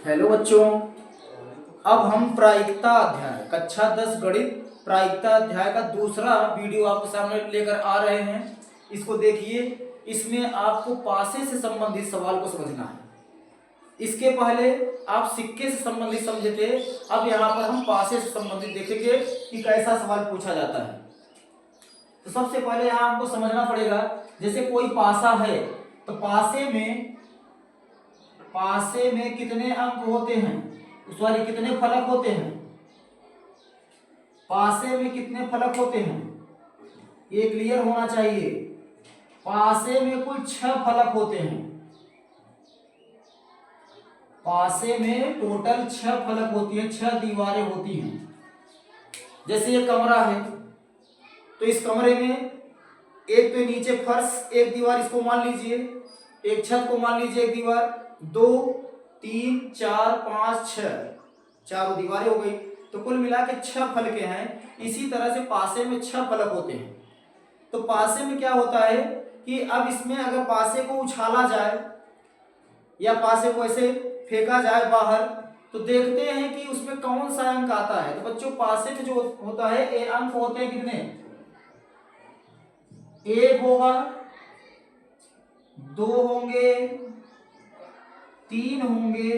Hello बच्चों, अब हम प्रायिकता अध्याय कक्षा 10 गणित प्रायिकता अध्याय का दूसरा वीडियो आपके सामने लेकर आ रहे हैं। इसको देखिए, इसमें आपको पासे से संबंधित सवाल को समझना है। इसके पहले आप सिक्के से संबंधित समझे थे, अब यहाँ पर हम पासे से संबंधित देखेंगे कि कैसा सवाल पूछा जाता है। तो सबसे पहले यहाँ हमको समझना पड़ेगा, जैसे कोई पासा है तो पासे में कितने अंक होते हैं, सॉरी कितने फलक होते हैं, पासे में कितने फलक होते हैं, ये क्लियर होना चाहिए। पासे में कुल 6 फलक होते हैं। पासे में टोटल 6 फलक होती है, 6 दीवारें होती हैं। जैसे ये कमरा है तो इस कमरे में एक तो नीचे फर्श एक दीवार, इसको मान लीजिए, एक छत को मान लीजिए एक दीवार, 2 3 4 5 6 चारों दीवारें हो गई। तो कुल मिला के 6 फलके हैं। इसी तरह से पासे में 6 फलक होते हैं। तो पासे में क्या होता है कि अब इसमें अगर पासे को उछाला जाए या पासे को ऐसे फेंका जाए बाहर, तो देखते हैं कि उसमें कौन सा अंक आता है। तो बच्चों, पासे में जो होता है ए अंक होते हैं कितने, 1 होगा, 2 होंगे, 3 होंगे,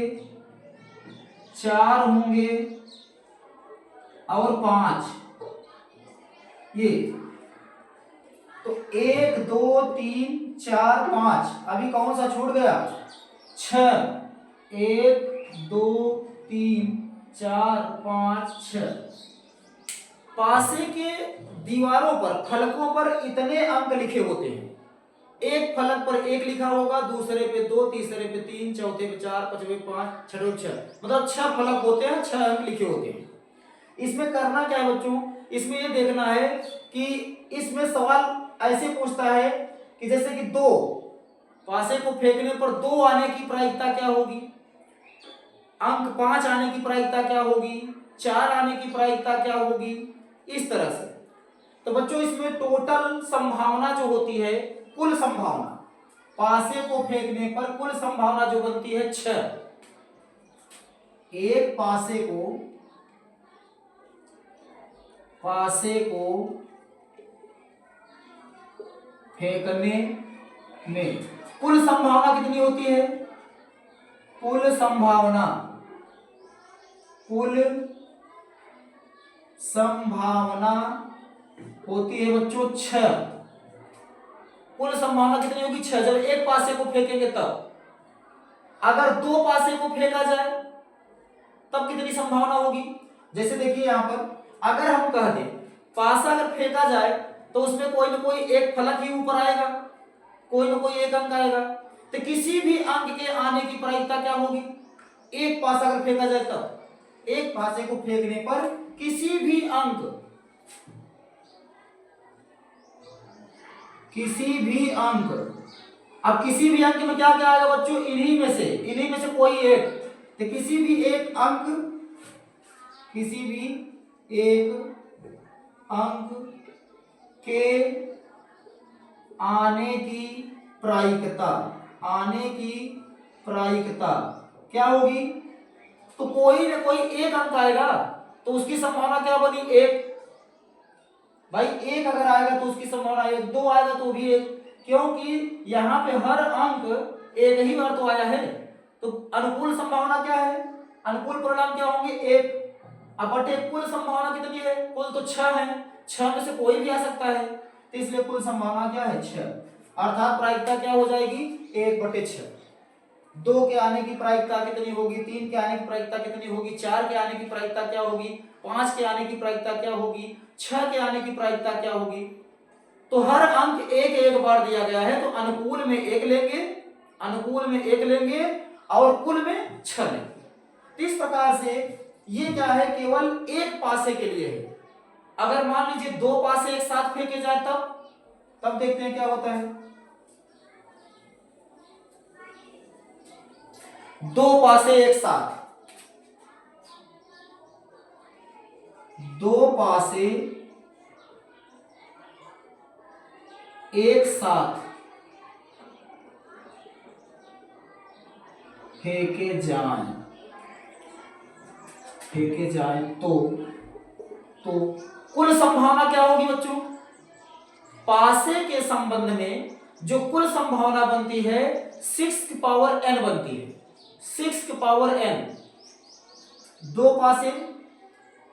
4 होंगे और 5। ये तो 1 2 3 4 5, अभी कौन सा छूट गया, 6। 1 2 3 4 5 6। पासे के दीवारों पर, फलकों पर इतने अंक लिखे होते हैं। एक फलक पर 1 लिखा होगा, दूसरे पे 2, तीसरे पे 3, चौथे पे 4, पांचवे 5, छठे 6, मतलब 6 फलक होते हैं, 6 अंक लिखे होते हैं। इसमें करना क्या है बच्चों, इसमें ये देखना है कि इसमें सवाल ऐसे पूछता है कि जैसे कि 2, पासे को फेंकने पर 2 आने की प्रायिकता क्या होगी, अंक 5 आने की प्रायिकता क्या होगी, 4 आने की प्रायिकता क्या होगी, इस तरह से। तो बच्चों, इसमें टोटल संभावना जो होती है, कुल संभावना पासे को फेंकने पर कुल संभावना जो बनती है 6। एक पासे को फेंकने में कुल संभावना कितनी होती है, कुल संभावना होती है बच्चों 6। कुल संभावना कितनी होगी, 6। जब एक पासे को फेंकेंगे तब, अगर 2 पासे को फेंका जाए तब कितनी संभावना होगी। जैसे देखिए यहां पर, अगर हम कह दें पासा अगर फेंका जाए तो उसमें कोई ना कोई एक फलक ही ऊपर आएगा, कोई ना कोई एक अंक आएगा। तो किसी भी अंक के आने की प्रायिकता क्या होगी, एक पासा अगर फेंका जाए तब, एक पासे को फेंकने पर किसी भी अंक अब किसी भी अंक में क्या क्या आएगा बच्चों, इन्हीं में से कोई एक। तो किसी भी एक अंक के आने की प्रायिकता क्या होगी, तो कोई ना कोई एक अंक आएगा, तो उसकी संभावना क्या बनी, 1। भाई 1 अगर आएगा तो उसकी संभावना 1, 2 आएगा तो भी 1, क्योंकि यहाँ पे हर अंक एक ही बार तो आया है। तो अनुकूल संभावना क्या है, अनुकूल परिणाम क्या होंगे, 1। अब बटे कुल संभावना कितनी है, कुल तो 6 है, 6 में से कोई भी आ सकता है, तो इसलिए कुल संभावना क्या है, 6। अर्थात प्रायिकता क्या हो जाएगी, 1/6। 2 के आने की प्रायिकता कितनी होगी, 3 के आने की प्रायिकता कितनी होगी, 4 के आने की प्रायिकता क्या होगी, 5 के आने की प्रायिकता क्या होगी, 6 के आने की प्रायिकता क्या होगी। तो हर अंक एक बार दिया गया है, तो अनुकूल में 1 लेंगे और कुल में 6 लेंगे। इस प्रकार से ये क्या है, केवल एक पासे के लिए है। अगर मान लीजिए 2 पासे एक साथ फेंके जाए तब देखते हैं क्या होता है। 2 पासे एक साथ, 2 पासे एक साथ फेंके जाएं फेंके जाए तो कुल संभावना क्या होगी बच्चों? पासे के संबंध में जो कुल संभावना बनती है 6 की पावर n बनती है। 6 की पावर n, दो पासे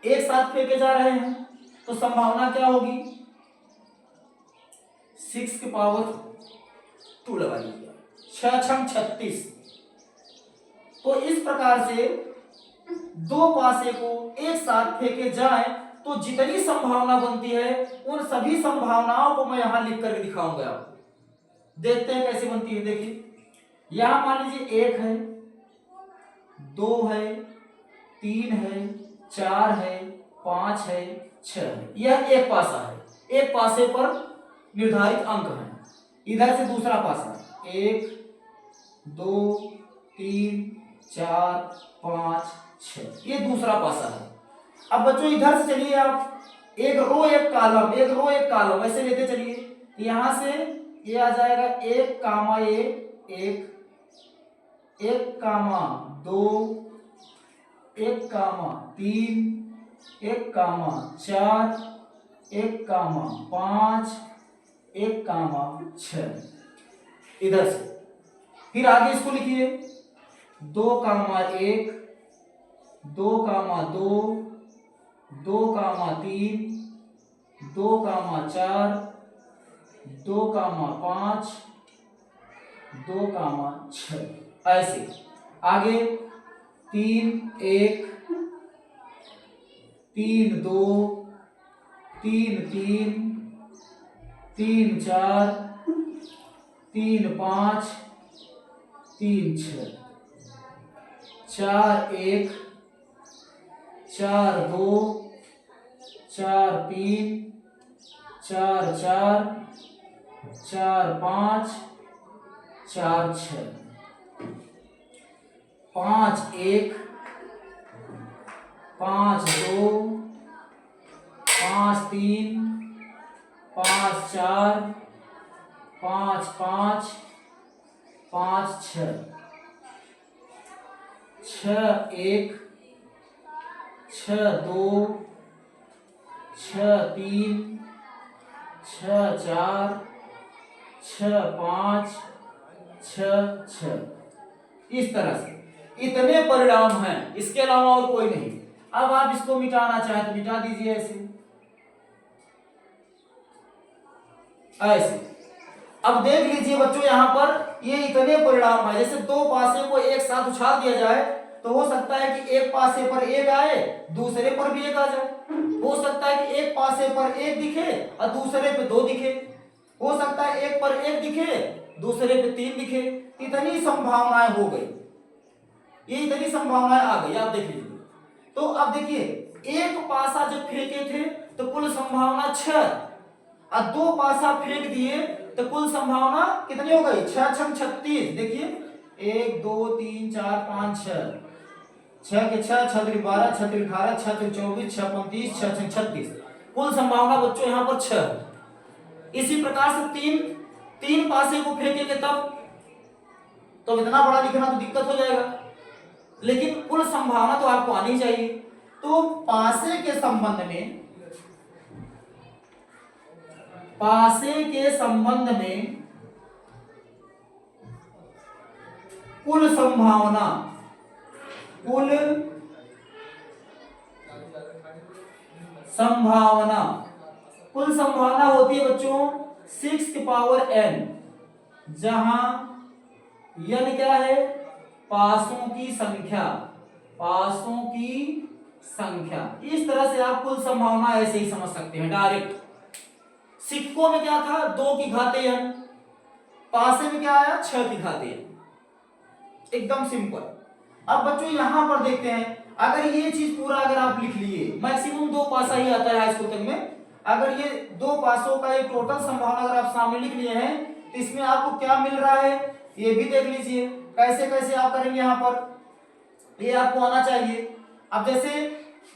एक साथ फेंके जा रहे हैं तो संभावना क्या होगी? 6 की पावर 2 लगा लीजिए, 6 36। तो इस प्रकार से दो पासे को एक साथ फेंके जाए तो जितनी संभावना बनती है उन सभी संभावनाओं को मैं यहां लिख कर दिखाऊंगा आपको। देखते हैं कैसे बनती है। देखिए यहां मान लीजिए 1 है, 2 है, 3 है, 4 है, 5 है, 6 है। यह एक पासा है। एक पासे पर निर्धारित अंक है। इधर से दूसरा पासा 1 2 3 4 5 6, ये दूसरा पासा है। अब बच्चों इधर से चलिए आप एक रो एक कॉलम, एक रो एक कॉलम ऐसे लेते चलिए। यहां से ये आ जाएगा 1 कामा 1 1 कामा 2 1 कामा 3 1 कामा 4 1 कामा 5 1 कामा 6। इधर से फिर आगे इसको लिखिए 2 कामा 1 2 कामा 2 2 कामा 3 2 कामा 4 2 कामा 5 2 कामा 6। ऐसे आगे 3 1 3 2 3 3 3 4 3 5 3 6 4 1 4 2 4 3 4 4 4 5 4 6 5 1 5 2 5 3 5 4 5 5 5 6 6 1 6 2 6 3 6 4 6 5 6 6। इस तरह से इतने परिणाम हैं, इसके अलावा और कोई नहीं। अब आप इसको मिटाना चाहें तो मिटा दीजिए ऐसे ऐसे। अब देख लीजिए बच्चों यहां पर ये इतने परिणाम है। जैसे दो पासे को एक साथ उछाल दिया जाए तो हो सकता है कि एक पासे पर एक आए, दूसरे पर भी एक आ जाए। हो सकता है कि एक पासे पर एक दिखे और दूसरे पे दो दिखे। हो सकता है एक पर एक दिखे, दूसरे पे 3 दिखे। इतनी संभावनाएं हो गई, ये इतनी संभावनाएं आ गई। आप देख लीजिए। तो अब देखिए एक पासा जब फेंके थे तो कुल संभावना 6, और दो पासा फेंक दिए तो कुल संभावना कितनी हो गई? 6 6 36। देखिए 1 2 3 4 5 6, 6 के 6 6 3 12 6 3 18 6 3 24 6 35 6 6 36। कुल संभावना बच्चों यहाँ पर 6। इसी प्रकार से तीन पासे को फेंकेंगे तब तो इतना बड़ा लिखना तो दिक्कत हो जाएगा, लेकिन कुल संभावना तो आपको आनी चाहिए। तो पासे के संबंध में कुल संभावना होती है बच्चों 6 की पावर n, जहां n क्या है? पासों की संख्या। इस तरह से आप कुल संभावना ऐसे ही समझ सकते हैं डायरेक्ट। सिक्कों में क्या था? 2 की घाते n, पासे में क्या आया? 6 की घाते n। एकदम सिंपल। अब बच्चों यहां पर देखते हैं, अगर ये चीज पूरा अगर आप लिख लिए, मैक्सिमम 2 पासा ही आता है हाई स्कूल तक में। अगर ये 2 पासों का एक टोटल संभावना अगर आप सामने लिख लिए हैं तो इसमें आपको क्या मिल रहा है ये भी देख लीजिए। कैसे कैसे आप करेंगे यहां पर, ये आपको आना चाहिए। अब जैसे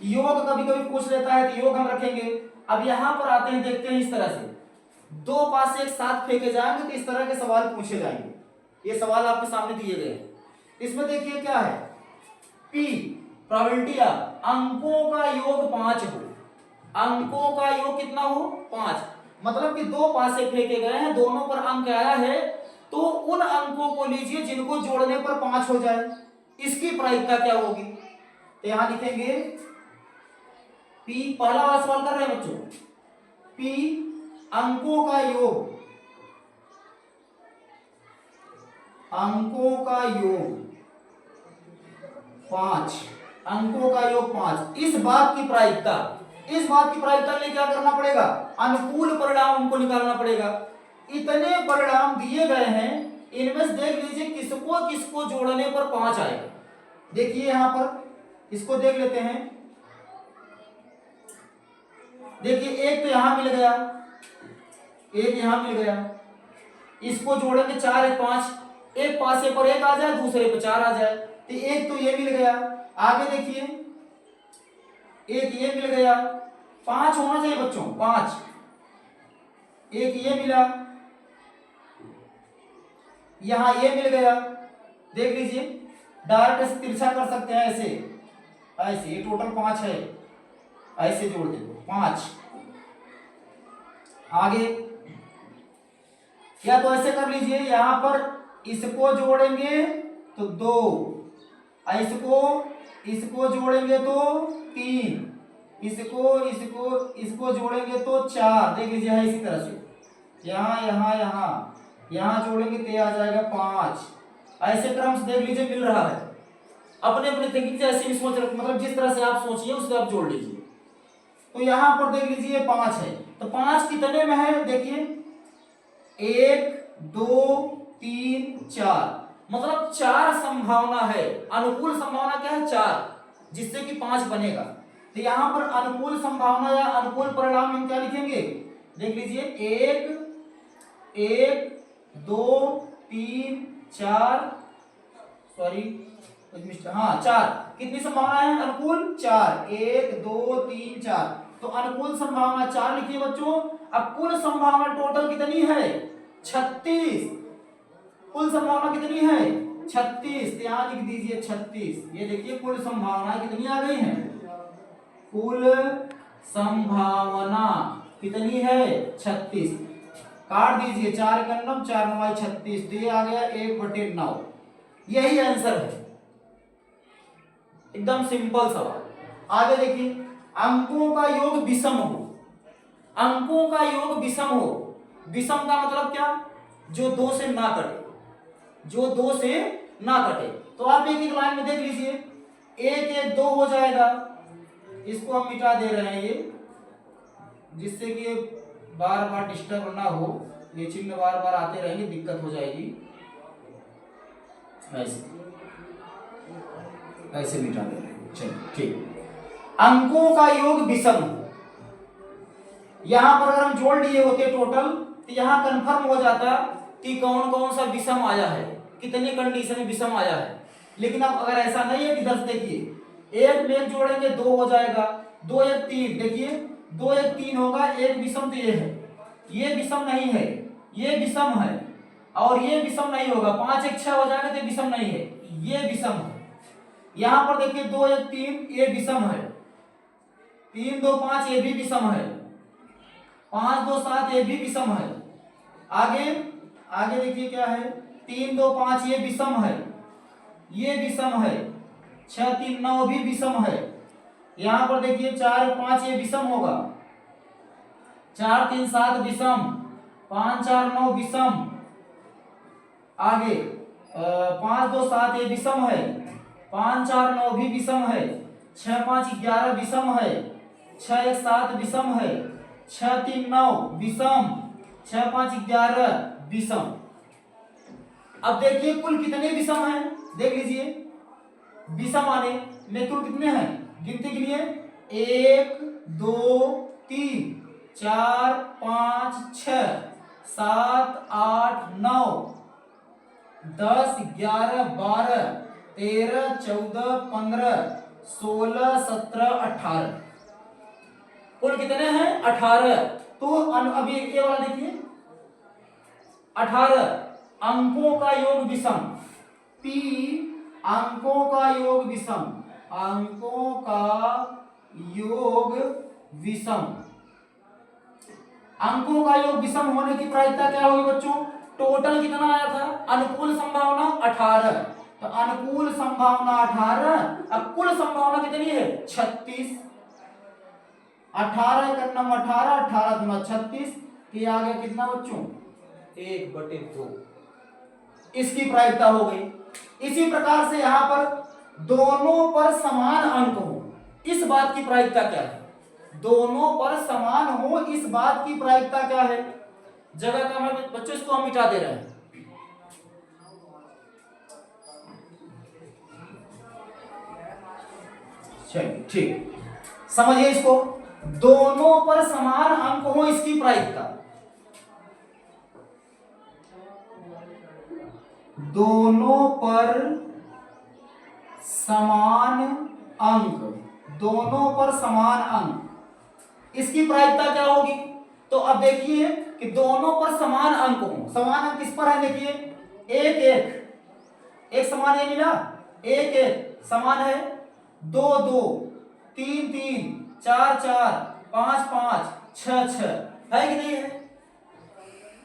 योग कभी कभी पूछ लेता है तो योग हम रखेंगे। अब यहां पर आते हैं, देखते हैं इस तरह से 2 पासे एक साथ फेंके जाएंगे तो इस तरह के सवाल पूछे जाएंगे। ये सवाल आपके सामने दिए गए हैं। इसमें देखिए क्या है, P प्रोबेबिलिटी या अंकों का योग 5 हो, अंकों का योग कितना हो 5, मतलब कि दो पासे फेंके गए हैं, दोनों पर अंक आया है, तो उन अंकों को लीजिए जिनको जोड़ने पर 5 हो जाए, इसकी प्रायिकता क्या होगी। तो यहां लिखेंगे P, पहला वाला सवाल कर रहे हैं बच्चों, P अंकों का योग, अंकों का योग 5, अंकों का योग 5, इस बात की प्रायिकता, इस बात की प्रायिकता के लिए क्या करना पड़ेगा, अनुकूल परिणाम हमको निकालना पड़ेगा। इतने परिणाम दिए गए हैं, इनमें से देख लीजिए किसको किसको जोड़ने पर 5 आएगा। देखिए यहां पर इसको देख लेते हैं, देखिए एक तो यहां मिल गया, एक यहां मिल गया, इसको जोड़ेंगे 4 1 5, एक पासे पर 1 आ जाए, दूसरे पर 4 आ जाए, तो एक तो ये मिल गया। आगे देखिए एक ये मिल गया, 5 होना चाहिए बच्चों, 5, एक ये मिला, यहां ये मिल गया, देख लीजिए डायरेक्ट तिरछा कर सकते हैं ऐसे, ऐसे ये टोटल 5 है, ऐसे जोड़ दे 5। आगे या तो ऐसे कर लीजिए, यहां पर इसको जोड़ेंगे तो 2, इसको जोड़ेंगे तो 3, इसको जोड़ेंगे तो 4, देख लीजिए है इसी तरह से, यहां जोड़ेंगे तो आ जाएगा 5, ऐसे क्रम से देख लीजिए मिल रहा है। अपने अपने थिंकिंग से ऐसे भी सोच रहे, मतलब जिस तरह से आप सोचिए उससे आप जोड़ लीजिए। तो यहां पर देख लीजिए 5 है, तो 5 कितने में है, देखिए 1 2 3 4, मतलब 4 संभावना है, अनुकूल संभावना क्या है 4, जिससे कि 5 बनेगा। तो यहां पर अनुकूल संभावना या अनुकूल परिणाम हम क्या लिखेंगे, देख लीजिए 1 2 3 4, सॉरी हाँ 4, कितनी संभावना है अनुकूल 4, 1 2 3 4, तो अनुकूल संभावना 4 लिखिए बच्चों। अब कुल संभावना टोटल कितनी है 36, कुल संभावना कितनी है 36, यहां लिख दीजिए 36। ये देखिए कुल संभावना कितनी आ गई है, कुल संभावना कितनी है 36, काट दीजिए 4 का 9 4 9 36, तो ये आ गया 1/9, यही आंसर है, एकदम सिंपल सवाल। आगे देखिए अंकों का योग विषम हो, अंकों का योग विषम हो, विषम का मतलब क्या, जो 2 से ना कटे, जो 2 से ना कटे। तो आप एक एक लाइन में देख लीजिए, 1 1 2 हो जाएगा, इसको हम मिटा दे रहे हैं ये, जिससे कि बार बार डिस्टर्ब ना हो, ये चिन्ह बार बार आते रहेंगे, दिक्कत हो जाएगी, ऐसे मिटा दे रहे हैं। चलिए ठीक, अंकों का योग विषम, यहां पर अगर हम जोड़ लिए होते टोटल, तो यहां कंफर्म हो जाता कि कौन कौन सा विषम आया है, कितनी कंडीशन में विषम आया है। लेकिन अब अगर ऐसा नहीं है कि 10 देखिए, 1 में 1 जोड़ेंगे 2 हो जाएगा, 2 1 3, देखिए 2 1 3 होगा, एक विषम तो ये है, ये विषम नहीं है, ये विषम है, और ये विषम नहीं होगा, 5 1 6 हो जाएगा तो विषम नहीं है, ये विषम है। यहां पर देखिए 2 1 3 ये विषम है, 3 2 5 ये भी विषम है, 5 2 7 ये भी विषम है। आगे देखिए क्या है, 3 2 5 ये विषम है, ये विषम है, 6 3 9 भी विषम है। यहां पर देखिए 4 5 ये विषम होगा, 4 3 7 विषम, 5 4 9 विषम। आगे 5 2 7 ये विषम है, 5 4 9 भी विषम है, 6 5 11 विषम है, 6 1 7 विषम है, 6 3 9 विषम, 6 5 11 विषम। अब देखिए कुल कितने विषम हैं, देख लीजिए विषम आने में कुल कितने हैं, गिनती के लिए 1 2 3 4 5 6 7 8 9 10 11 12 13 14 15 16 17 18, कुल कितने हैं 18। तो अभी ये वाला देखिए 18 अंकों का योग विषम, P अंकों का योग विषम, अंकों का योग विषम। अंकों का योग विषम होने की प्रायिकता क्या होगी बच्चों? टोटल कितना आया था? अनुकूल संभावना 18, तो अनुकूल संभावना 18, अब कुल संभावना कितनी है? 36। 18 का नंबर 18, 18 दूना 36, ये आ गया कितना बच्चों? 1/2। इसकी प्रायिकता हो गई। इसी प्रकार से यहाँ पर दोनों पर समान अंक हो, इस बात की प्रायिकता क्या है? दोनों पर समान हो, इस बात की प्रायिकता क्या है? जगह का मैं बच्चों इसको हम मिटा दे रहे हैं। चलिए ठीक, समझिए इसको। दोनों पर समान अंक हो, इसकी प्रायिकता। दोनों पर समान अंक, दोनों पर समान अंक, इसकी प्रायिकता क्या होगी? तो अब देखिए कि दोनों पर समान अंक हो। समान अंक किस पर है? देखिए, एक एक, एक समान, ये मिला, एक एक समान है, दो दो, तीन तीन, चार चार, पांच पांच, छह छह, है कि नहीं है?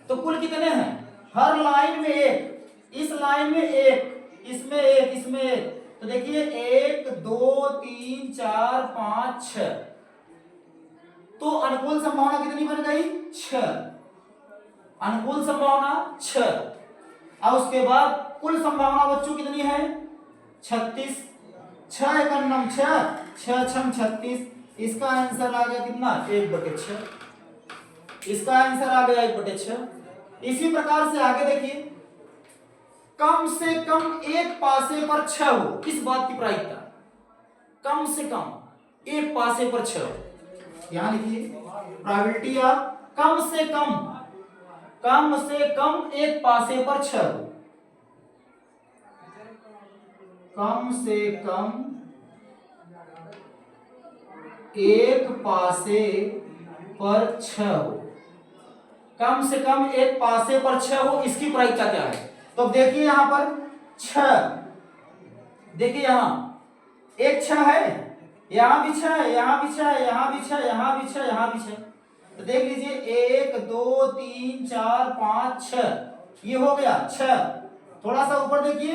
तो कुल कितने हैं? हर लाइन में एक, इस लाइन में एक, इसमें एक, इसमें एक, तो देखिए 1 2 3 4 5 6, तो अनुकूल संभावना कितनी बन गई? 6। अनुकूल संभावना 6। अब उसके बाद कुल संभावना बच्चों कितनी है? 36। 6 एकम 6, 6 छम 36। इसका आंसर आ गया कितना? 1/6। इसका आंसर आ गया 1/6। इसी प्रकार से आगे देखिए, कम से कम एक पासे पर 6 हो, इस बात की प्रायिकता। कम से कम एक पासे पर 6 हो, यहां लिखिए प्रोबेबिलिटी ऑफ कम से कम, कम से कम एक पासे पर 6 हो। कम से कम एक पासे पर 6 हो, कम से कम एक पासे पर 6 हो, इसकी प्रायिकता क्या है? तो देखिए यहां पर 6, देखिए यहां एक 6 है, यहां भी 6 है, यहां भी 6 है, यहां भी 6, यहां भी 6, यहां भी 6, तो देख लीजिए 1 2 3 4 5 6, ये हो गया 6। थोड़ा सा ऊपर देखिए,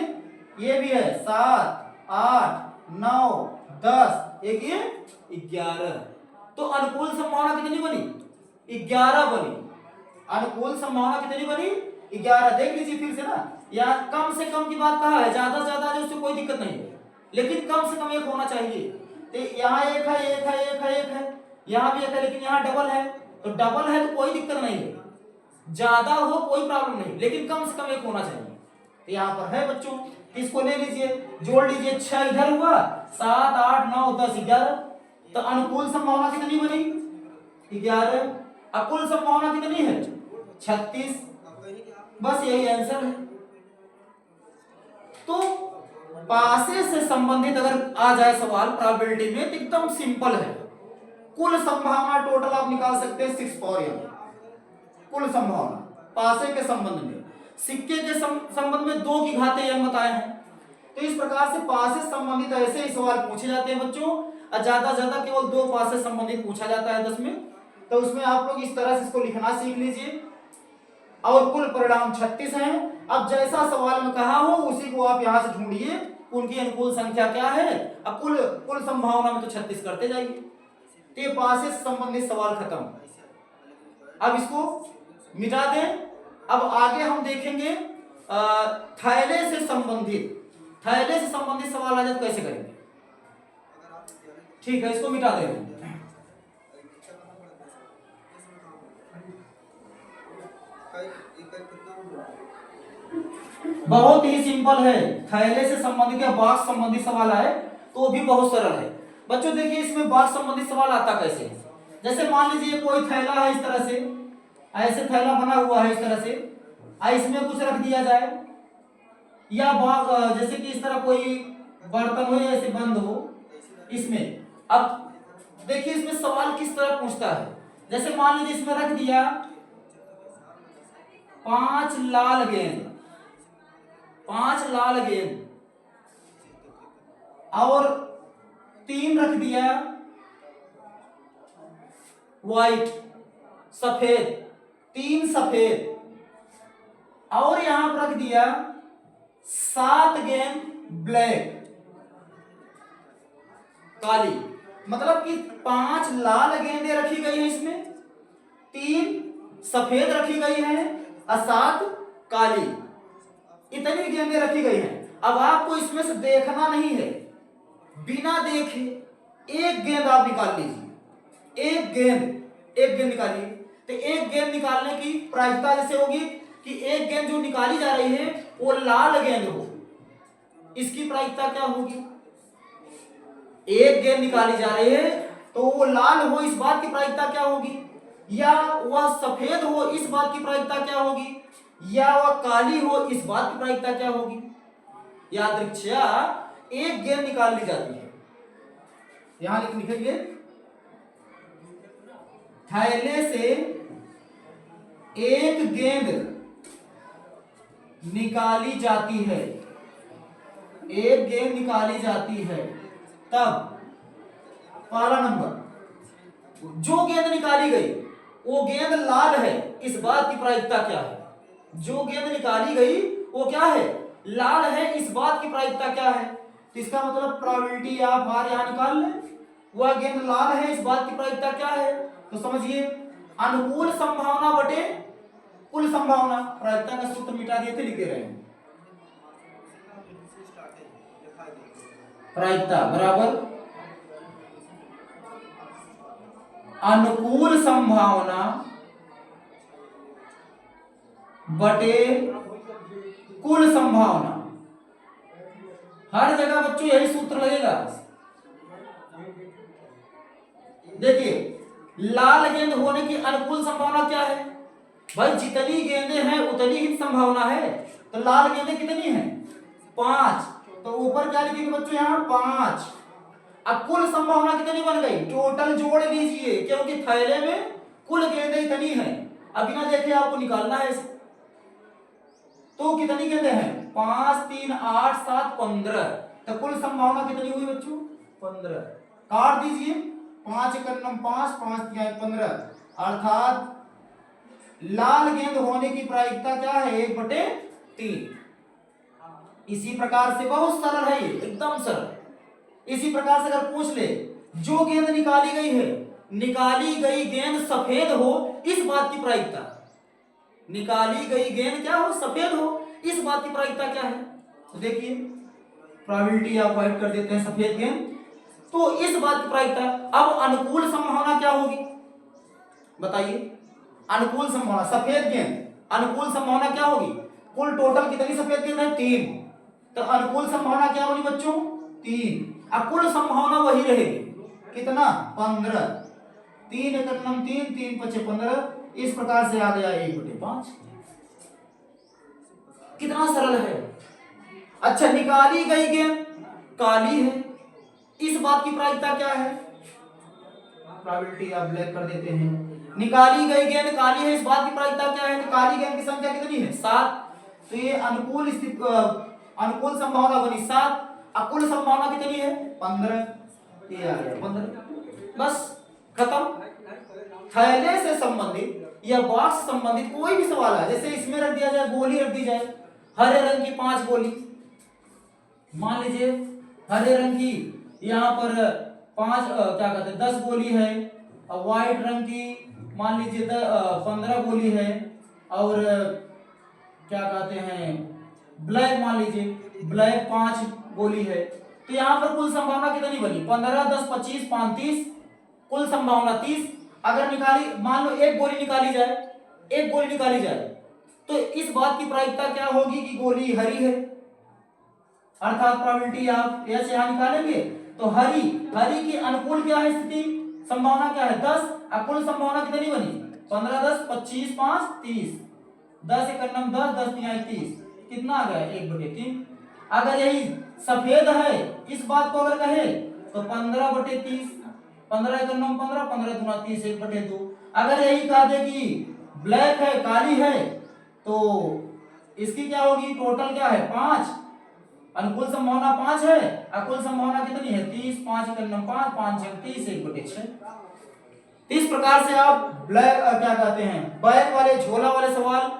ये भी है 7 8 9 10, एक ये 11, तो अनुकूल संभावना कितनी बनी? 11 बनी। अनुकूल संभावना कितनी बनी? 11। देख लीजिए फिर से ना, या कम से कम की बात कहा है, ज्यादा से ज्यादा जो उससे कोई दिक्कत नहीं है, लेकिन कम से कम एक होना चाहिए। तो यहाँ एक है, एक है, एक है, एक है, यहाँ भी एक है, लेकिन यहाँ डबल है, तो डबल है तो कोई दिक्कत नहीं है, ज्यादा हो कोई प्रॉब्लम नहीं, लेकिन कम से कम एक होना चाहिए। तो यहाँ पर है बच्चों, इसको ले लीजिए, जोड़ लीजिए, 6 इधर हुआ, 7 8 9 10 11, तो अनुकूल संभावना कितनी बनी? 11। अकुल संभावना कितनी है? 36। बस यही आंसर है। तो पासे से संबंधित अगर आ जाए सवाल प्रोबेबिलिटी में, तो एकदम सिंपल है। कुल संभावना टोटल आप निकाल सकते हैं 6 पावर n। कुल संभावना पासे के संबंध में, सिक्के के संबंध में 2 की घाते n बताए हैं। तो इस प्रकार से पासे संबंधित ऐसे ही सवाल पूछे जाते हैं बच्चों, और ज्यादा ज्यादा केवल 2 पासे संबंधित पूछा जाता है 10 में। तो उसमें आप लोग इस तरह से इसको लिखना सीख लीजिए, और कुल परिणाम 36 हैं। अब जैसा सवाल में कहा हो उसी को आप यहां से ढूंढिए, उनकी अनुकूल संख्या क्या है, अब कुल कुल संभावना में तो 36 करते जाइए। तो ये पासे से संबंधित सवाल खत्म। अब इसको मिटा दें। अब आगे हम देखेंगे थैले से संबंधित, थैले से संबंधित सवाल आ जाए तो कैसे करेंगे। ठीक है, इसको मिटा दें। बहुत ही सिंपल है, थैले से संबंधित या बॉक्स संबंधित सवाल आए तो भी बहुत सरल है बच्चों। देखिए इसमें बॉक्स संबंधित सवाल आता कैसे है, जैसे मान लीजिए कोई थैला है इस तरह से, ऐसे थैला बना हुआ है इस तरह से, इसमें कुछ रख दिया जाए, या जैसे कि इस तरह कोई बर्तन हो या ऐसे बंद हो इसमें। अब देखिए इसमें सवाल किस तरह पूछता है, जैसे मान लीजिए इसमें रख दिया 5 लाल गेंद, 5 लाल गेंद, और 3 रख दिया व्हाइट सफेद, 3 सफेद, और यहां पर रख दिया 7 गेंद ब्लैक काली। मतलब कि 5 लाल गेंदें रखी गई हैं इसमें, 3 सफेद रखी गई हैं और 7 काली, इतनी गेंदें रखी गई हैं। अब आपको इसमें से देखना नहीं है, बिना देखे एक गेंद आप निकाल लीजिए, एक गेंद निकालिए। तो एक गेंद निकालने की प्रायिकता जैसे होगी कि एक गेंद जो निकाली जा रही है वो लाल गेंद हो, इसकी प्रायिकता क्या होगी? एक गेंद निकाली जा रही है तो वो लाल हो, इस बात की प्रायिकता क्या होगी? या वह सफेद हो, इस बात की प्रायिकता क्या होगी? या वह काली हो, इस बात की प्रायिकता क्या होगी? यादृच्छया एक गेंद निकाल ली जाती है। यहां लिखेंगे थैले से एक गेंद निकाली जाती है, एक गेंद निकाली जाती है, तब पहला नंबर जो गेंद निकाली गई वो गेंद लाल है, इस बात की प्रायिकता क्या है? जो गेंद निकाली गई वो क्या है? लाल है, इस बात की प्रायिकता क्या है? तो इसका मतलब प्रोबेबिलिटी आप बाहर यहां निकाल लें, वह गेंद लाल है, इस बात की प्रायिकता क्या है? तो समझिए अनुकूल संभावना बटे कुल संभावना, प्रायिकता का सूत्र मिटा दिए थे, लिख दे रहे हैं। प्रायिकता बराबर अनुकूल संभावना बटे कुल संभावना। हर जगह बच्चों यही सूत्र लगेगा। देखिए लाल गेंद होने की अनुकूल संभावना क्या है भाई? जितनी गेंदें हैं उतनी ही संभावना है। तो लाल गेंदें कितनी हैं? 5। तो ऊपर क्या लिखेंगे बच्चों? यहाँ 5। अब कुल संभावना कितनी बन गई? टोटल जोड़ लीजिए, क्योंकि थैले में कुल गेंदें इतनी हैं। अब बिना देखे आपको निकालना है इसे। तो कितनी गेंदें हैं? 5 3 8 7 15। तो कुल संभावना कितनी हुई बच्चों? 15। काट दीजिए, 5 × 5 5 × 15, अर्थात लाल गेंद होने की प्रायिकता क्या है? 1/3। इसी प्रकार से बहुत सरल है ये, एकदम सरल। इसी प्रकार से अगर पूछ ले जो गेंद निकाली गई है, निकाली गई गेंद सफेद हो, इस बात की प्रायिकता, निकाली गई गेंद क्या हो? सफेद हो, इस बात की प्रायिकता क्या है? तो देखिए प्रोबेबिलिटी आप वाइट कर देते हैं सफेद गेंद, तो इस बात की प्रायिकता। अब अनुकूल संभावना क्या होगी बताइए? अनुकूल संभावना सफेद गेंद, अनुकूल संभावना क्या होगी? कुल टोटल कितनी सफेद गेंद है? 3। तो अनुकूल संभावना क्या होगी बच्चों? 3। अब कुल संभावना वही रहेगी, कितना? 15। 3 × 3 3 × 5 15। इस प्रकार से आ गया 1/5। कितना सरल है। अच्छा, निकाली गई गेंद काली है, इस बात की प्रायिकता क्या है? प्रोबेबिलिटी आप ब्लैक कर देते हैं। निकाली गई गेंद काली है, इस बात की प्रायिकता क्या है? तो काली गेंद की संख्या कितनी है? 7। तो ये अनुकूल अनुकूल संभावना बनी 7। अब कुल संभावना कितनी है? 15। ये आ गया 15। बस खत्म। थैले से संबंधित या बॉक्स से संबंधित कोई भी सवाल है, जैसे इसमें रख दिया जाए, गोली रख दी जाए, हरे रंग की 5 गोली, मान लीजिए हरे रंग की यहाँ पर 5 क्या कहते हैं 10 गोली है, और व्हाइट रंग की मान लीजिए 15 गोली है, और क्या कहते हैं ब्लैक, मान लीजिए ब्लैक 5 गोली है। तो यहाँ पर कुल संभावना कितनी बनी? 15 10 25 5 30, कुल संभावना 30। अगर निकाली, मान लो एक गोली निकाली जाए, एक गोली निकाली जाए, तो इस बात की प्रायिकता क्या होगी कि गोली हरी है, अर्थात प्रोबेबिलिटी आप एच यहां निकालेंगे तो हरी की अनुकूल क्या है स्थिति? संभावना क्या है? 10। अब कुल संभावना कितनी बनी? 15 10 25 5 30। 10 × 9 10 10 × 30, कितना आ गया? 1/3। अगर यही सफेद है, इस बात को अगर कहे तो 15/30, 15 × 9 15, 15 × 30 1/2। अगर यही कह दे कि ब्लैक है, काली है, तो इसकी क्या होगी? टोटल क्या है? 5। अनुकूल संभावना 5 है, अकुल संभावना कितनी है 30, 5 के 5, 5 6 30, 1/6। इस प्रकार से आप क्या कहते हैं बैग वाले झोला वाले सवाल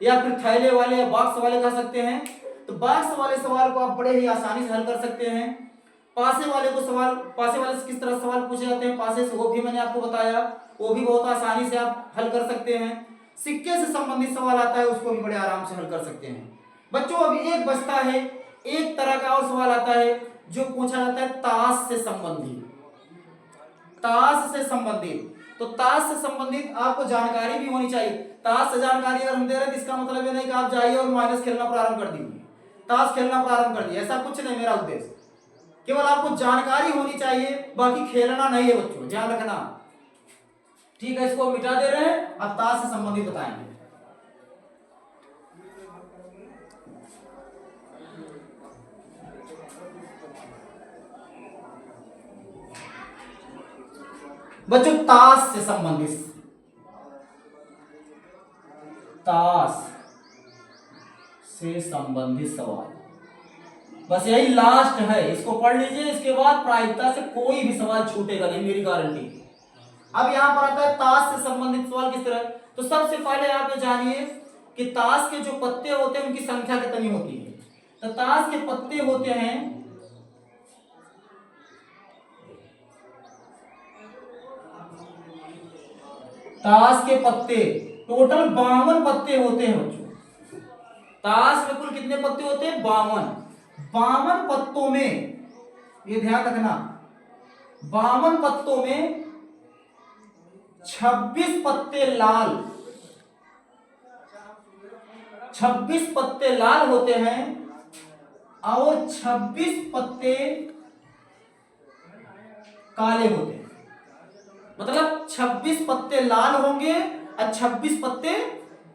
या फिर थैले वाले या बॉक्स वाले कह सकते हैं। तो बॉक्स वाले सवाल को आप बड़े ही आसानी से हल कर सकते हैं। पासे वाले को सवाल, पासे वाले से किस तरह सवाल पूछे जाते हैं पासे से, वो भी मैंने आपको बताया, वो भी बहुत आसानी से आप हल कर सकते हैं। सिक्के से संबंधित सवाल आता है, उसको भी बड़े आराम से हल कर सकते हैं। बच्चों अभी एक बचता है, एक तरह का और सवाल आता है जो पूछा जाता है ताश से संबंधित। ताश से संबंधित, तो ताश से संबंधित आपको जानकारी भी होनी चाहिए। ताश से जानकारी अगर हम दे रहे हैं तो इसका मतलब ये नहीं कि आप जाइए और माइनस खेलना प्रारंभ कर दीजिए, ताश खेलना प्रारंभ कर दिए, ऐसा कुछ नहीं मेरा उद्देश्य। केवल आपको जानकारी होनी चाहिए, बाकी खेलना नहीं है बच्चों, ध्यान रखना। ठीक है, इसको मिटा दे रहे हैं, अब ताश से संबंधित बताएंगे। बच्चों ताश से संबंधित, ताश से संबंधित सवाल बस यही लास्ट है, इसको पढ़ लीजिए, इसके बाद प्रायिकता से कोई भी सवाल छूटेगा नहीं, मेरी गारंटी। अब यहां पर आता है ताश से संबंधित सवाल किस तरह। तो सबसे पहले आप ये जानिए कि ताश के जो पत्ते होते हैं उनकी संख्या कितनी होती है। तो ताश के पत्ते होते हैं, ताश के पत्ते टोटल 52 पत्ते होते हैं बच्चों। ताश में कुल कितने पत्ते होते हैं 52। 52 पत्तों में, ये ध्यान रखना, 52 पत्तों में 26 पत्ते लाल, 26 पत्ते लाल होते हैं और 26 पत्ते काले होते हैं। मतलब 26 पत्ते लाल होंगे और 26 पत्ते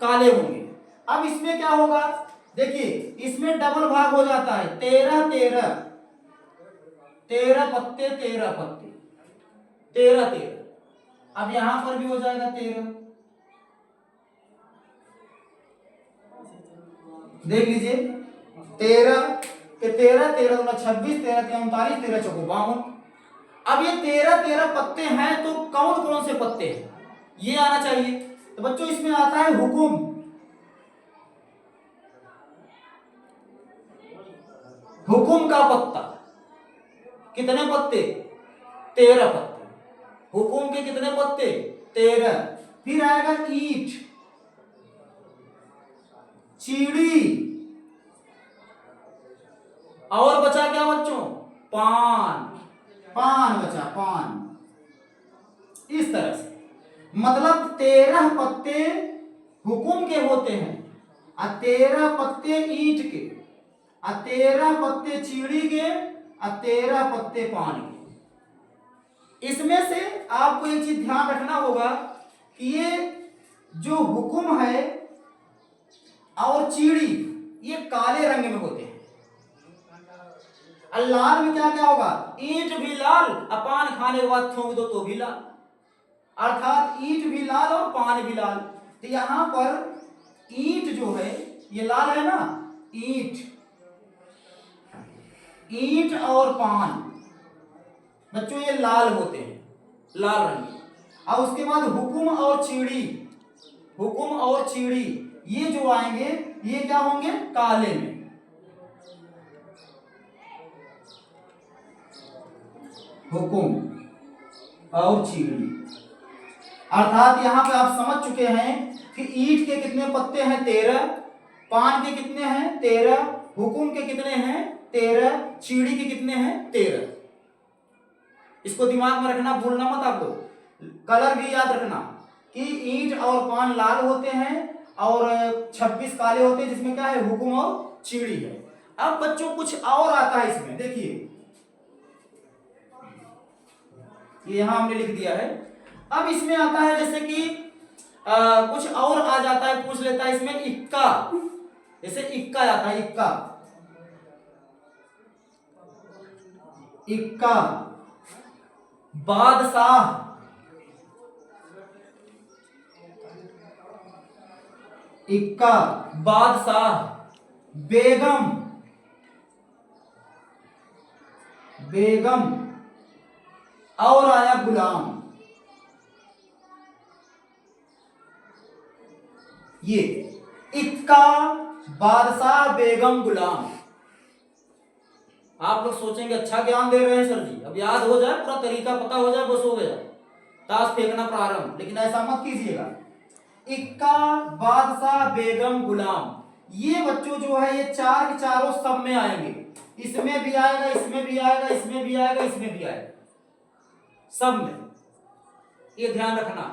काले होंगे। अब इसमें क्या होगा, देखिए इसमें डबल भाग हो जाता है, 13 13, 13 पत्ते 13 पत्ते, 13 13। अब यहां पर भी हो जाएगा 13, देख लीजिए 13 के 13, 13 दूना 26, 13 3 39, 13 चौको 52। अब ये 13 13 पत्ते हैं, तो कौन कौन से पत्ते हैं ये आना चाहिए। तो बच्चों इसमें आता है हुकुम, हुकुम का पत्ता, कितने पत्ते 13 पत्ते, हुकुम के कितने पत्ते 13। फिर आएगा ईंट, चीड़ी, और बचा क्या बच्चों पान, पान बचा पान। इस तरह से मतलब 13 पत्ते हुकुम के होते हैं और 13 पत्ते ईंट के और 13 पत्ते चीड़ी के और 13 पत्ते पान के। इसमें से आपको एक चीज ध्यान रखना होगा कि ये जो हुकुम है और चीड़ी ये काले रंग में होते हैं, और लाल में क्या क्या होगा, ईंट भी लाल और पान खाने के बाद थूक दो तो भी लाल, अर्थात ईंट भी लाल और पान भी लाल। तो यहां पर ईंट जो है ये लाल है ना, ईंट, ईंट और पान बच्चों ये लाल होते हैं, लाल रंग के। और उसके बाद हुकुम और चीड़ी, हुकुम और चीड़ी ये जो आएंगे ये क्या होंगे काले में। हुकुम और चीड़ी, अर्थात यहां पे आप समझ चुके हैं कि ईंट के कितने पत्ते हैं 13, पान के कितने हैं 13, हुकुम के कितने हैं 13, चीड़ी के कितने हैं 13। इसको दिमाग में रखना, भूलना मत आप लोग। कलर भी याद रखना कि ईंट और पान लाल होते हैं और 26 काले होते हैं, जिसमें क्या है हुकुम और चीड़ी है। अब बच्चों कुछ और आता है इसमें, देखिए ये यहां हमने लिख दिया है। अब इसमें आता है जैसे कि कुछ और आ जाता है, पूछ लेता है इसमें इक्का, जैसे इक्का आता है, इक्का, इक्का, बादशाह, इक्का, बादशाह, बेगम, बेगम और आया गुलाम। ये इक्का बादशाह बेगम गुलाम। आप लोग सोचेंगे अच्छा ज्ञान दे रहे हैं सर जी, अब याद हो जाए, पूरा तरीका पता हो जाए, बस हो गया, ताश फेंकना प्रारंभ। लेकिन ऐसा मत कीजिएगा। इक्का बादशाह बेगम गुलाम, ये बच्चों जो है ये चार के चारों सब में आएंगे। इसमें भी आएगा, इसमें भी आएगा, इसमें भी आएगा, इसमें भी आएगा, सब में। ये ध्यान रखना।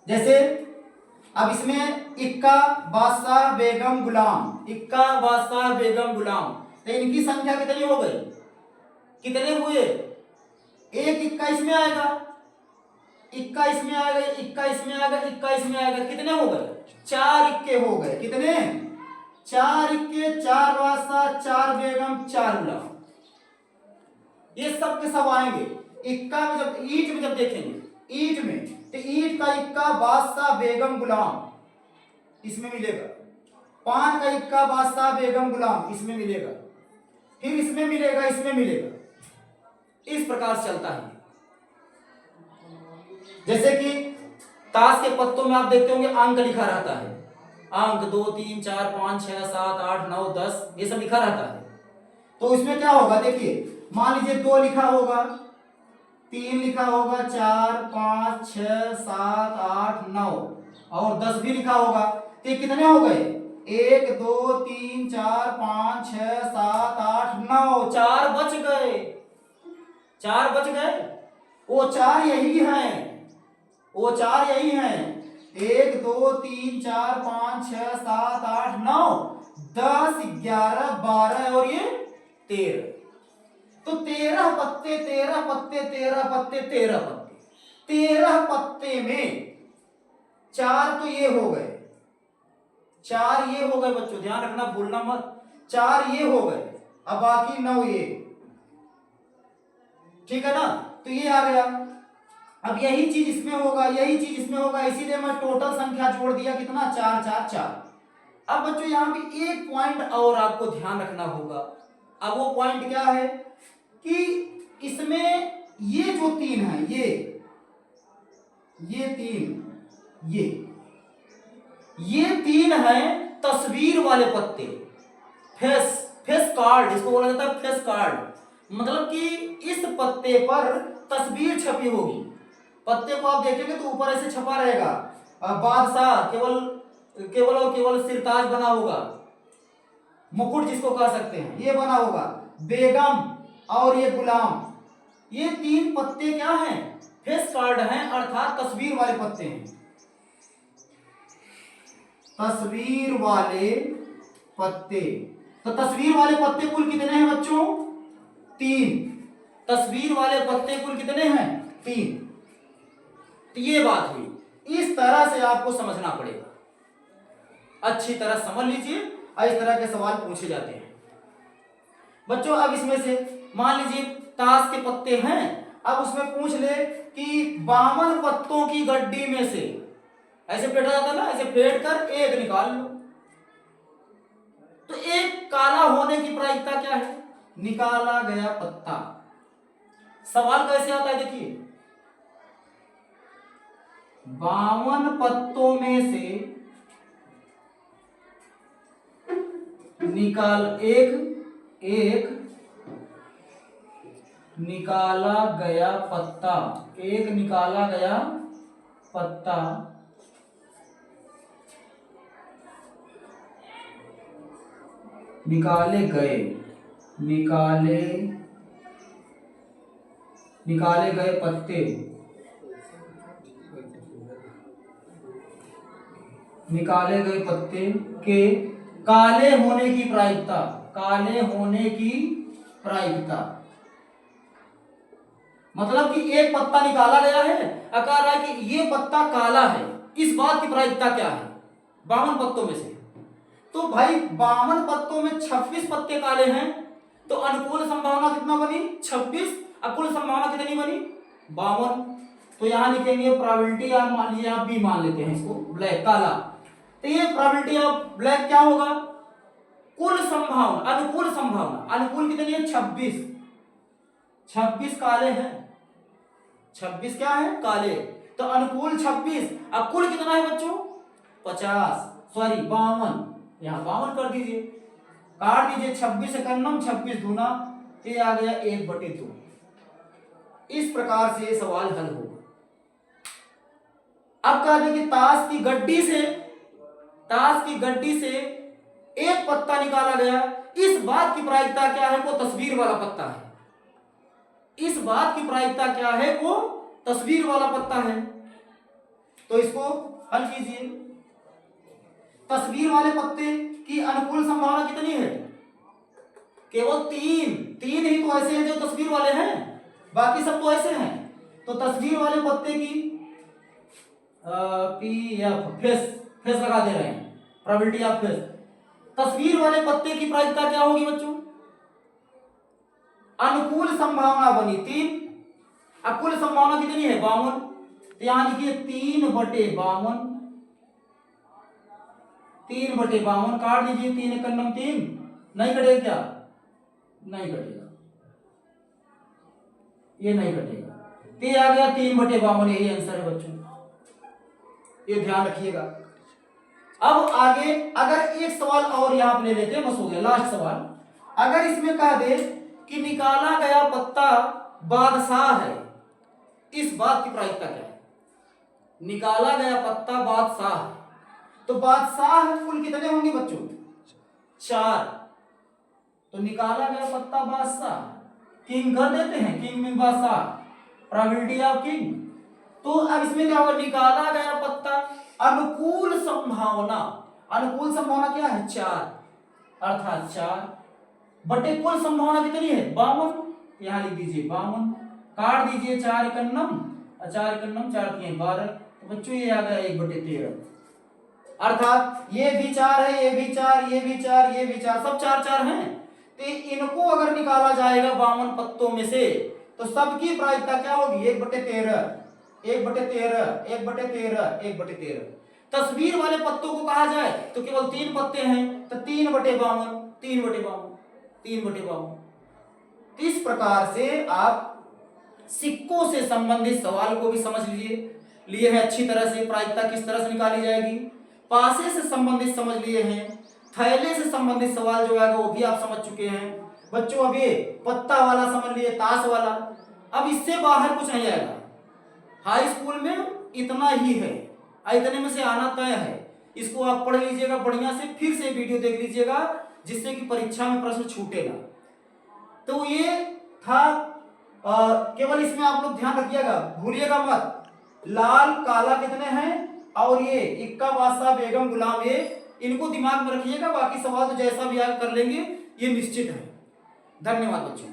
जैसे अब इसमें इक्का बादशाह बेगम गुलाम, इक्का बादशाह बेगम गुलाम, तो इनकी संख्या कितनी हो गई? कितने हुए? एक इक्का इसमें आएगा, इक्का इसमें आएगा, इक्का इसमें आएगा, इक्का इसमें आएगा, कितने हो गए? चार इक्के हो गए। कितने? चार इक्के, चार बादशाह, चार बेगम, चार गुलाम, ये सब के सब आएंगे। इक्का में जब ईंट में जब देखेंगे, ईंट में, तो ईंट का इक्का बादशाह बेगम गुलाम इसमें मिलेगा। पान का इक्का बादशाह बेगम गुलाम इसमें मिलेगा, फिर इसमें मिलेगा, इसमें मिलेगा, इस प्रकार से चलता है। जैसे कि ताश के पत्तों में आप देखते होंगे अंक लिखा रहता है, अंक 2 3 4 5 6 7 8 9 10 ये सब लिखा रहता है। तो इसमें क्या होगा? देखिए मान लीजिए 2 लिखा होगा, 3 लिखा होगा, 4 5 6 7 8 9 और 10 भी लिखा होगा, तो ये कितने हो गए? 1 2 3 4 5 6 7 8 9, 4 बच गए, 4 बच गए। वो 4 यही हैं, वो 4 यही हैं, 1 2 3 4 5 6 7 8 9 10 11 12 और ये 13। तो 13 पत्ते, 13 पत्ते, 13 पत्ते, 13 पत्ते, 13 पत्ते में 4 तो ये हो गए, 4 ये हो गए बच्चों, ध्यान रखना, भूलना मत, 4 ये हो गए, अब बाकी 9 ये, ठीक है ना? तो ये आ गया। अब यही चीज इसमें होगा, यही चीज इसमें होगा, इसीलिए मैं टोटल संख्या जोड़ दिया, कितना? 4 4 4। अब बच्चों यहां पे एक पॉइंट और आपको ध्यान रखना होगा। अब वो पॉइंट क्या है कि इसमें ये जो 3 है, ये 3, ये 3 है तस्वीर वाले पत्ते, फेस कार्ड, इसको बोला जाता है फेस कार्ड। मतलब कि इस पत्ते पर तस्वीर छपी होगी। पत्ते को आप देखेंगे तो ऊपर ऐसे छपा रहेगा, बादशाह केवल और केवल सिरताज बना होगा, मुकुट जिसको कह सकते हैं ये बना होगा, बेगम और ये गुलाम, ये 3 पत्ते क्या हैं? फेस कार्ड हैं, अर्थात तस्वीर वाले पत्ते हैं। तस्वीर वाले पत्ते, तो तस्वीर वाले पत्ते कुल कितने हैं बच्चों? 3। तस्वीर वाले पत्ते कुल कितने हैं? 3। तो ये बात हुई, इस तरह से आपको समझना पड़ेगा, अच्छी तरह समझ लीजिए, और इस तरह के सवाल पूछे जाते हैं बच्चों। अब इसमें से मान लीजिए ताश के पत्ते हैं, अब उसमें पूछ ले कि 52 पत्तों की गड्डी में से, ऐसे फेंटा जाता ना, ऐसे फेंट कर एक निकाल लो, तो एक काला होने की प्रायिकता क्या है? निकाला गया पत्ता। सवाल कैसे आता है देखिए, 52 पत्तों में से एक निकाला गया पत्ता, एक निकाला गया पत्ता निकाले गए पत्ते, निकाले गए पत्ते के काले होने की प्रायिकता, काले होने की प्रायिकता, मतलब कि एक पत्ता निकाला गया है, कह रहा है कि ये पत्ता काला है, इस बात की प्रायिकता क्या है 52 पत्तों में से? तो भाई 52 पत्तों में 26 पत्ते काले हैं, तो अनुकूल संभावना कितना बनी? 26। अकुल संभावना कितनी बनी? 52। तो यहां लिखेंगे प्रोबेबिलिटी, आप मान लीजिए, आप भी मान लेते हैं इसको ब्लैक, काला, तो ये प्रोबेबिलिटी ऑफ ब्लैक क्या होगा? कुल संभावना, अनुकूल संभावना, अनुकूल कितनी है 26, 26 काले हैं, 26 क्या है काले, तो अनुकूल 26। अब कुल कितना है बच्चों 50, सॉरी 52, यहां 52 कर दीजिए, काट दीजिए, 26 एकन्नम 26 दूना, ये आ गया 1/2। इस प्रकार से ये सवाल हल होगा। अब कहा कि ताश की गड्डी से एक पत्ता निकाला गया, इस बात की प्रायिकता क्या है वो तस्वीर वाला पत्ता है, इस बात की प्रायिकता क्या है वो तस्वीर वाला पत्ता है। तो इसको हल कीजिए। तस्वीर वाले पत्ते की अनुकूल संभावना कितनी है, केवल 3 ही तो ऐसे हैं जो तस्वीर वाले हैं, बाकी सब तो ऐसे हैं। तो तस्वीर वाले पत्ते की फेस लगा दे रहे हैं, प्रोबेबिलिटी ऑफ फेस। तस्वीर वाले पत्ते की प्रायिकता क्या होगी बच्चों, अनुकूल संभावना बनी 3, अब कुल संभावना कितनी है 52, तो यहां लिखिए 3/52, 3/52 काट दीजिए, 3 एकन्नम 3, नहीं कटेगा क्या, नहीं कटेगा, ये नहीं कटेगा, तो ये आ गया 3/52, यही आंसर है बच्चों, ये ध्यान रखिएगा। अब आगे अगर एक सवाल और यहां आप ले लेते हैं, बस हो गया लास्ट सवाल। अगर इसमें कह दे कि निकाला गया पत्ता बादशाह है, इस बात की प्रायिकता क्या है, निकाला गया पत्ता बादशाह है, तो बादशाह कुल कितने होंगे बच्चों 4, तो निकाला गया पत्ता बादशाह, किंग कर देते हैं, किंग में बादशाह, प्रोबेबिलिटी ऑफ किंग। तो अब इसमें क्या होगा, निकाला गया पत्ता अनुकूल संभावना, अनुकूल संभावना क्या है 4, अर्थात 4 बटे कुल संभावना कितनी है 52, यहां लिख दीजिए 52, काट दीजिए 4 एकन्नम 4 एकन्नम 4 3 12, तो बच्चों ये आ गया 1/13, अर्थात ये भी 4 है, ये भी 4, ये भी 4, ये भी 4, सब 4 हैं। तो इनको अगर निकाला जाएगा 52 पत्तों में से, तो सबकी प्रायिकता क्या होगी 1/13, 1/13, 1/13, 1/13। तस्वीर वाले पत्तों को कहा जाए तो केवल 3 पत्ते हैं, तो 3/52, 3/52, 3/52। इस प्रकार से आप सिक्कों से संबंधित सवाल को भी समझ लिए हैं अच्छी तरह से, प्रायिकता किस तरह से निकाली जाएगी, पासे से संबंधित समझ लिए हैं, थैले से संबंधित सवाल जो है वो भी आप समझ चुके हैं बच्चों। अभी पत्ता वाला समझ लिए, ताश वाला, अब इससे बाहर कुछ नहीं आएगा, हाई स्कूल में इतना ही है, इतने में से आना तय है। इसको आप पढ़ लीजिएगा बढ़िया से, फिर से वीडियो देख लीजिएगा जिससे कि परीक्षा में प्रश्न छूटेगा। तो ये था, केवल इसमें आप लोग ध्यान रखिएगा, भूलिएगा मत, लाल काला कितने हैं और ये इक्का बादशाह बेगम गुलाम, ये इनको दिमाग में रखिएगा, बाकी सवाल तो जैसा भी आप कर लेंगे ये निश्चित है। धन्यवाद बच्चों।